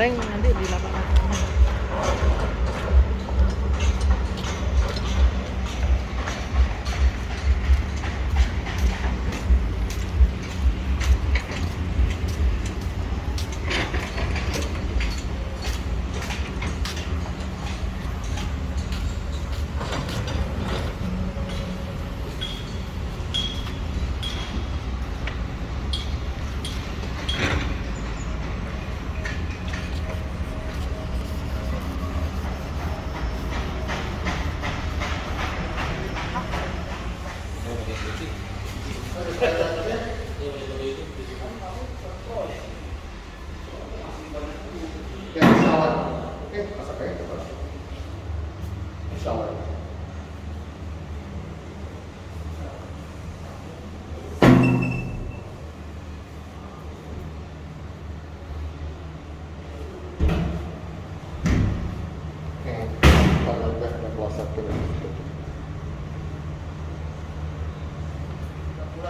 goreng nanti di lapangan.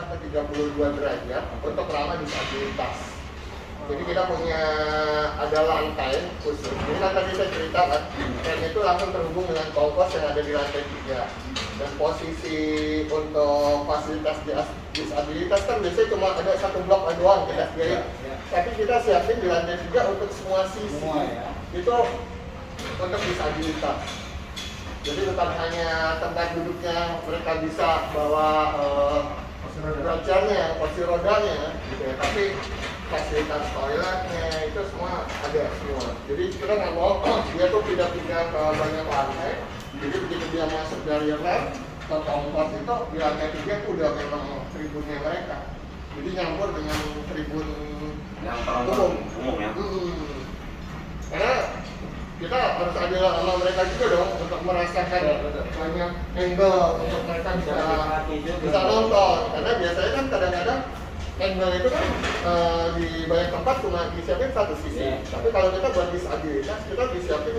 Ke 32 derajat untuk ramah disabilitas. Jadi kita punya ada lantai khusus. Jadi kan tadi saya ceritakan, rem itu langsung terhubung dengan kompos yang ada di lantai 3. Dan posisi untuk fasilitas disabilitas kan biasanya cuma ada satu blok doang kita sendiri. Tapi kita siapin di lantai 3 untuk semua sisi. Itu untuk disabilitas. Jadi bukan hanya tempat duduknya mereka bisa bawa belajarnya, kursi rodanya, gitu ya. Tapi fasilitas toiletnya itu semua ada semua. Jadi kita nggak mau dia tuh pindah-pindah ke banyak lantai. Jadi begitu dia masuk dari rem ke kompos itu di lantai 3 itu udah memang tribunnya mereka. Jadi nyampur dengan tribun yang umum ya. Karena kita harus adil sama mereka juga dong untuk merasakan banyak angle untuk mereka bisa nonton. Karena biasanya kan kadang-kadang angle itu kan di banyak tempat cuma disiapin satu sisi. Tapi kalau kita buat disabilitas kita disiapin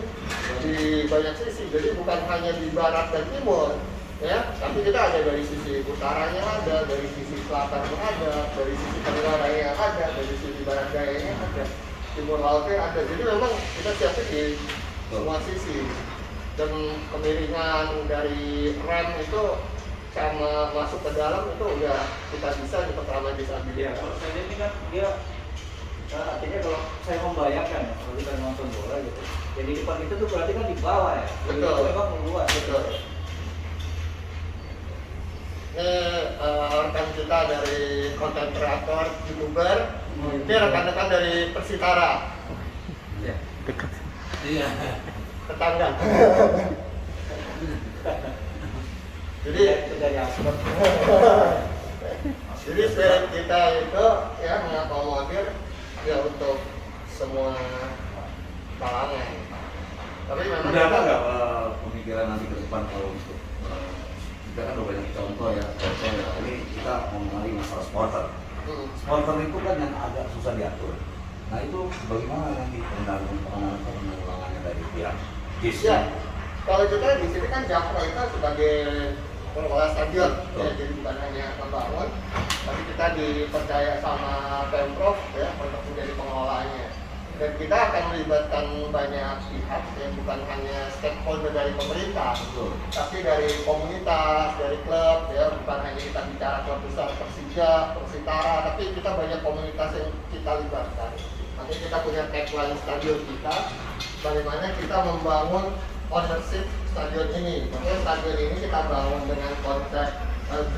di banyak sisi. Jadi bukan hanya di barat dan timur, ya. Tapi kita ada dari sisi utaranya ada, dari sisi selatan ada, dari sisi tenggara ada, dari sisi barat dayanya ada. Timur lautnya ada, jadi memang kita siapin di semua sisi. Dan kemiringan dari rem itu sama masuk ke dalam itu udah kita bisa untuk ramah disabilitas. Kalau saya ini kan dia artinya kalau saya membayangkan ya, kalau kita nonton bola gitu, jadi di depan itu tuh berarti kan di bawah ya. Betul. Itu memang luas. Betul. Ini rekan kita dari konten kreator, youtuber. Ini rekan-rekan dari Persitara. Ya. Dekat. Iya. Tetangga. Jadi dari aspek. Jadi spirit kita itu ya mengakomodir ya untuk semua kalangan. Tapi memang Udah ada nggak pemikiran nanti ke depan kalau untuk kita kan udah banyak contoh ya, ini kita mengenai masalah supporter. Supporter itu kan yang agak susah diatur. Nah itu bagaimana nanti penanggulangannya dari pihak GIS? Ya, kalau kita di sini kan Jakpro itu sebagai pengelola stadion, ya, jadi bukan hanya membangun, tapi kita dipercaya sama Pemprov ya untuk menjadi pengelolanya. Dan kita akan melibatkan banyak pihak, ya, bukan hanya stakeholder dari pemerintah, tapi dari komunitas, dari klub, ya, bukan hanya kita bicara klub besar Persija, Persitara, tapi kita banyak komunitas yang kita libatkan. Nanti kita punya tagline stadion kita, bagaimana kita membangun ownership stadion ini. Makanya stadion ini kita bangun dengan konsep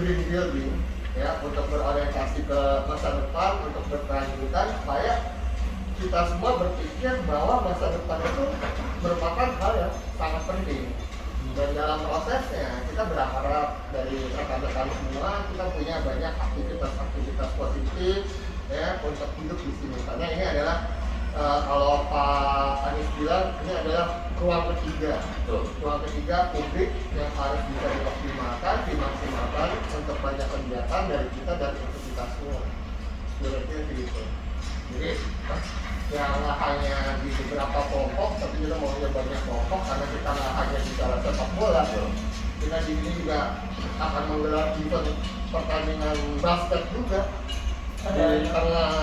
green building, ya, untuk berorientasi ke masa depan, untuk berkelanjutan, supaya kita semua berpikir bahwa masa depan itu merupakan hal yang sangat penting. Dan dalam prosesnya kita berharap dari rekan-rekan semua kita punya banyak aktivitas-aktivitas positif ya untuk hidup di sini. Karena ini adalah kalau Pak Anies bilang ini adalah ruang ketiga. Ruang ketiga publik yang harus bisa dimaksimalkan untuk banyak kegiatan dari kita dan untuk kita semua. Sebenarnya gitu. Jadi yang nggak hanya di beberapa kelompok, tapi kita maunya banyak kelompok karena kita nggak hanya bicara sepak bola. Kita di sini juga akan menggelar event pertandingan basket juga. di tengah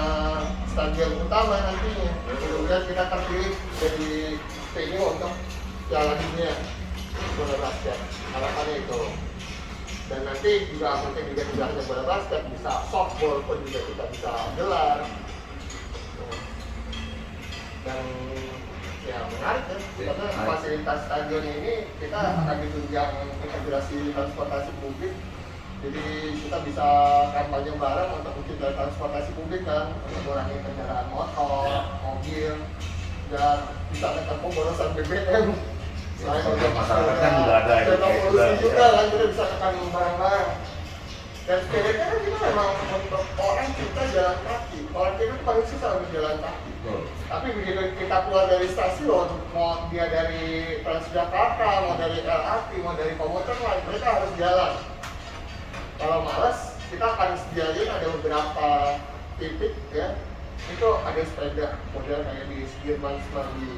stadion utama nantinya. Kemudian kita terpilih jadi venue untuk Piala Dunia bola basket. Harapannya itu. Dan nanti juga mungkin juga tidak hanya bola basket, bisa softball pun juga kita bisa gelar. Dan ya menarik ya, karena fasilitas stadion ini kita akan ditunjang integrasi transportasi publik. Jadi kita bisa kampanye bareng untuk menciptakan transportasi publik kan, untuk mengurangi kendaraan motor, mobil, dan bisa menempuh borosan BBM. Selain untuk masyarakat kan udah ada ya, polusi juga kan, kita bisa tekan bareng-bareng. Dan spiritnya kan kita memang untuk orang kita jalan kaki. Orang kita tuh paling susah untuk jalan kaki. Tapi begitu kita keluar dari stasiun, mau dia dari Transjakarta, mau dari LRT, mau dari komuter lain, mereka harus jalan. Kalau males, kita akan sediain ada beberapa titik ya. Itu ada sepeda model kayak di Sudirman Semanggi.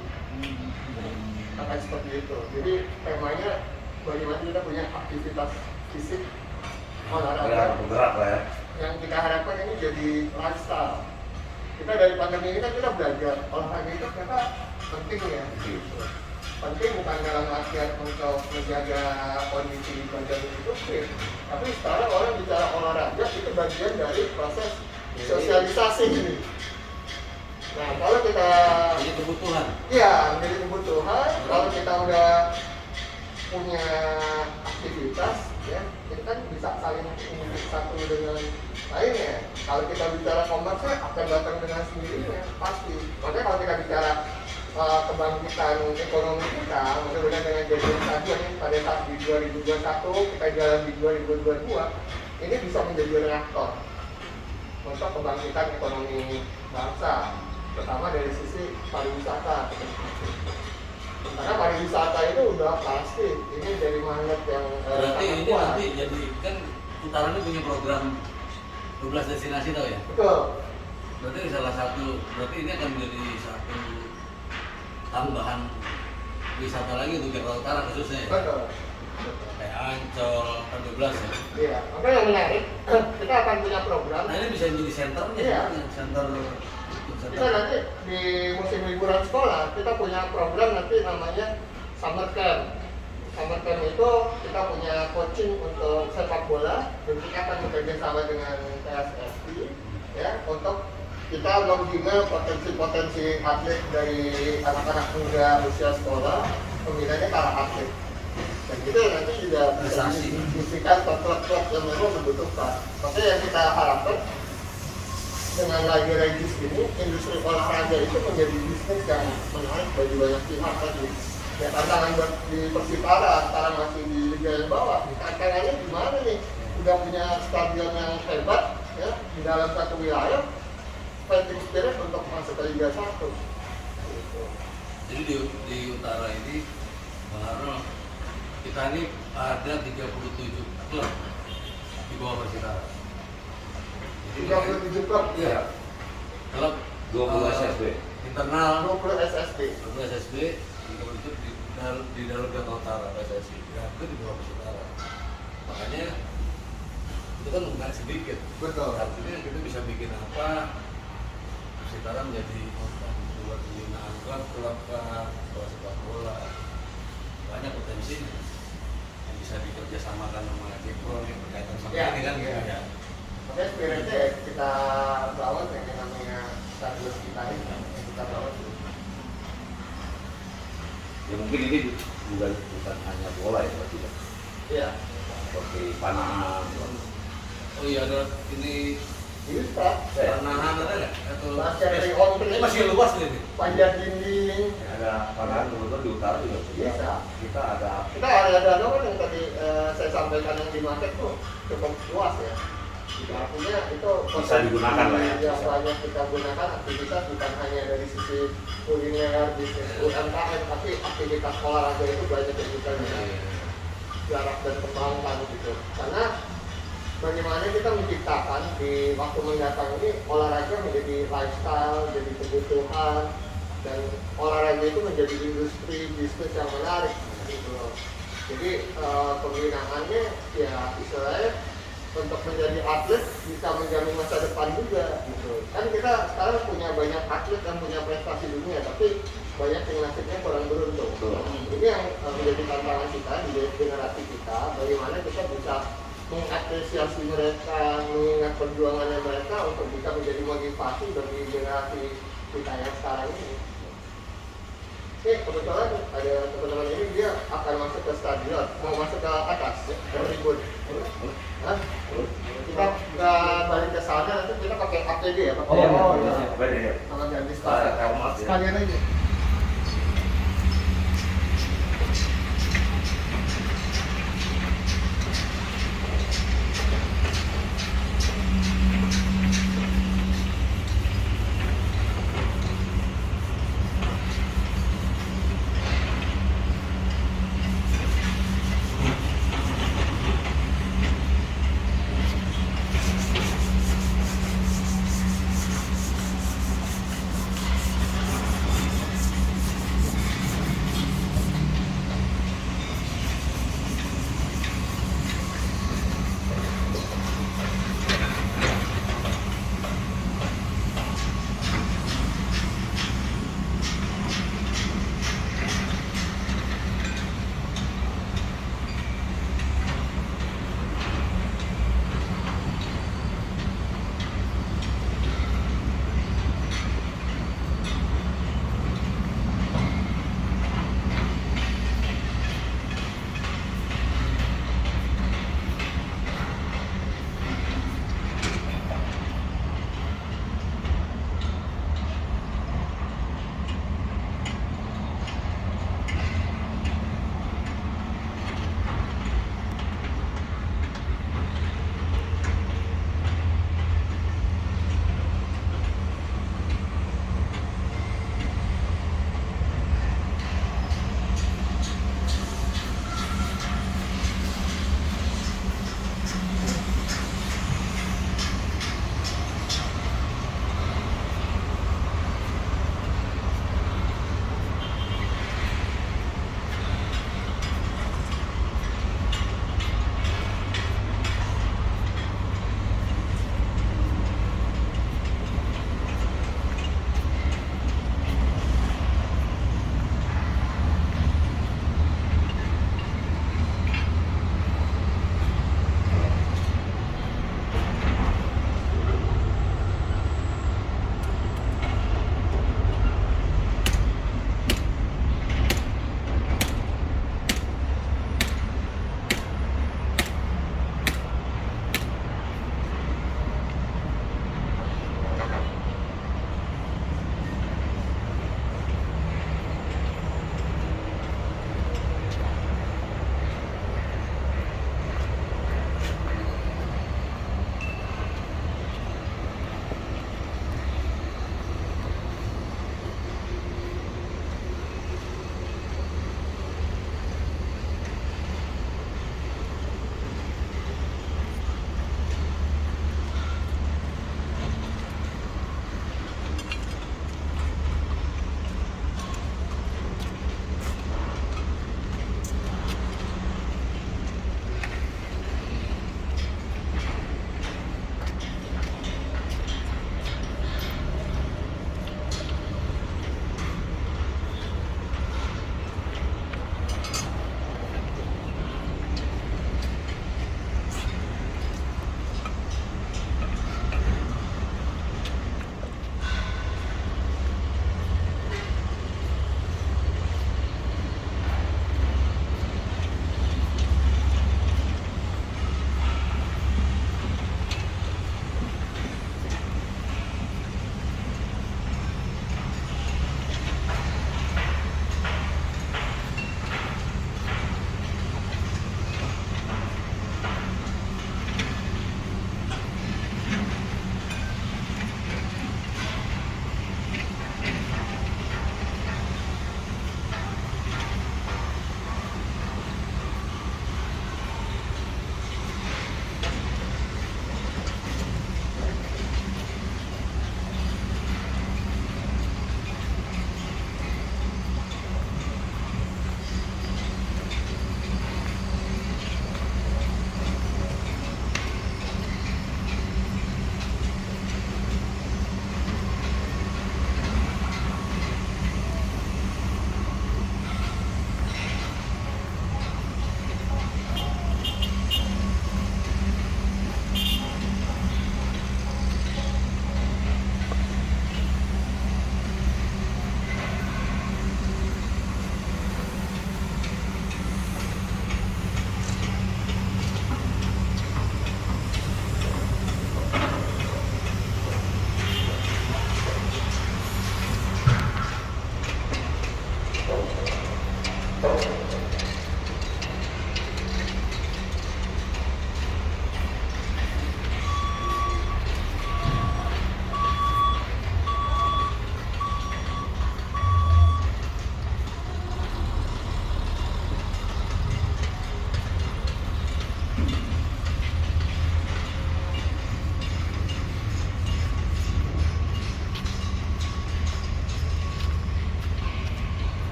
Akan seperti itu. Jadi temanya bagaimana kita punya aktivitas fisik olahraga bergerak lah ya. yang kita harapkan ini jadi lifestyle. Kita dari pandemi ini kan kita belajar olahraga itu ternyata penting ya. Penting bukan dalam artian untuk menjaga kondisi badan itu fit, tapi sekarang orang bicara olahraga itu bagian dari proses sosialisasi ini. Nah kalau kita Ini kebutuhan. iya menjadi kebutuhan, kalau kita udah punya aktivitas ya, kita kan bisa saling mengikuti satu dengan lainnya. Kalau kita bicara komersil akan datang dengan sendirinya pasti. Makanya kalau kita bicara kebangkitan ekonomi kita, mudah-mudahan dengan jadian stadion pada saat di 2021 kita jalan di 2022 ini bisa menjadi reaktor untuk kebangkitan ekonomi bangsa, pertama dari sisi pariwisata. Karena pariwisata itu udah pasti ini dari magnet yang berarti ini kuat. nanti jadi kan Utara ini punya program 12 destinasi tau ya? Betul. Berarti salah satu, berarti ini akan menjadi satu tambahan wisata lagi untuk Jakarta Utara khususnya ya? Betul. Kayak Ancol, kan 12 ya? Iya, maka yang menarik kita akan punya program. Nah ini bisa menjadi senternya Iya. sebenarnya, center. Kita nanti di musim liburan sekolah kita punya program nanti namanya summer camp. Summer camp itu kita punya coaching untuk sepak bola dan kita akan bekerja sama dengan PSSI ya untuk kita membina potensi-potensi atlet dari anak-anak muda usia sekolah, pembinaannya para atlet. Dan itu nanti juga bisa didiskusikan ke klub-klub yang memang membutuhkan. Makanya yang kita harapkan dengan lagi regis ini, industri olahraga itu menjadi bisnis yang menarik bagi banyak pihak tadi. Ya tantangan buat di Persipara sekarang masih di liga yang bawah. Tantangannya gimana nih? Udah punya stadion yang hebat ya di dalam satu wilayah, fighting spirit untuk masuk ke Liga 1. Gitu. Jadi di Utara ini, Bang Arnold, kita ini ada 37 klub di bawah Persitara. 37 klub, Iya. Klub 20 SSB. internal 20 SSB. SSB itu di dalam Jakarta Utara PSSI ya, itu di bawah Persitara. Makanya itu kan nggak sedikit. Betul. Artinya kita bisa bikin apa? Persitara menjadi buat pembinaan klub sekolah sepak bola, banyak potensinya yang bisa dikerjasamakan sama Jepro yang berkaitan sama Ya, ini kan ya. ya. Makanya spiritnya ya kita bangun yang namanya stadion kita ini, kita bangun. Ya mungkin ini bukan hanya bola ya berarti ya. Iya. Seperti panahan. Oh iya ada ini Bisa. panahan ada nggak? Atau Basket dari on ini masih luas nih. panjat dinding. Ada panahan kebetulan di utara juga. Bisa. Kita ada Kita area danau kan yang tadi saya sampaikan yang di market tuh cukup luas ya. Artinya itu Bisa digunakan lah ya. Yang banyak kita gunakan aktivitas bukan hanya dari sisi kuliner, bisnis UMKM, tapi aktivitas olahraga itu banyak yang kita jarak dan kembangkan gitu. Karena bagaimana kita menciptakan di waktu mendatang ini olahraga menjadi lifestyle, jadi kebutuhan, dan olahraga itu menjadi industri bisnis yang menarik gitu loh. Jadi pembinaannya ya istilahnya untuk menjadi atlet bisa menjamin masa depan juga gitu. Kan kita sekarang punya banyak atlet yang punya prestasi dunia, tapi banyak yang nasibnya kurang beruntung. Ini yang menjadi tantangan kita di generasi kita, bagaimana kita bisa mengapresiasi mereka, mengingat perjuangannya mereka untuk bisa menjadi motivasi bagi generasi kita yang sekarang ini. Oke, kebetulan ada teman-teman ini dia akan masuk ke stadion, mau masuk ke atas, ya, ke tribun. Hah? Kita nggak balik ke sana, nanti kita pakai APD ya, pakai Apa dia? kalau ganti Ah, sekalian aja.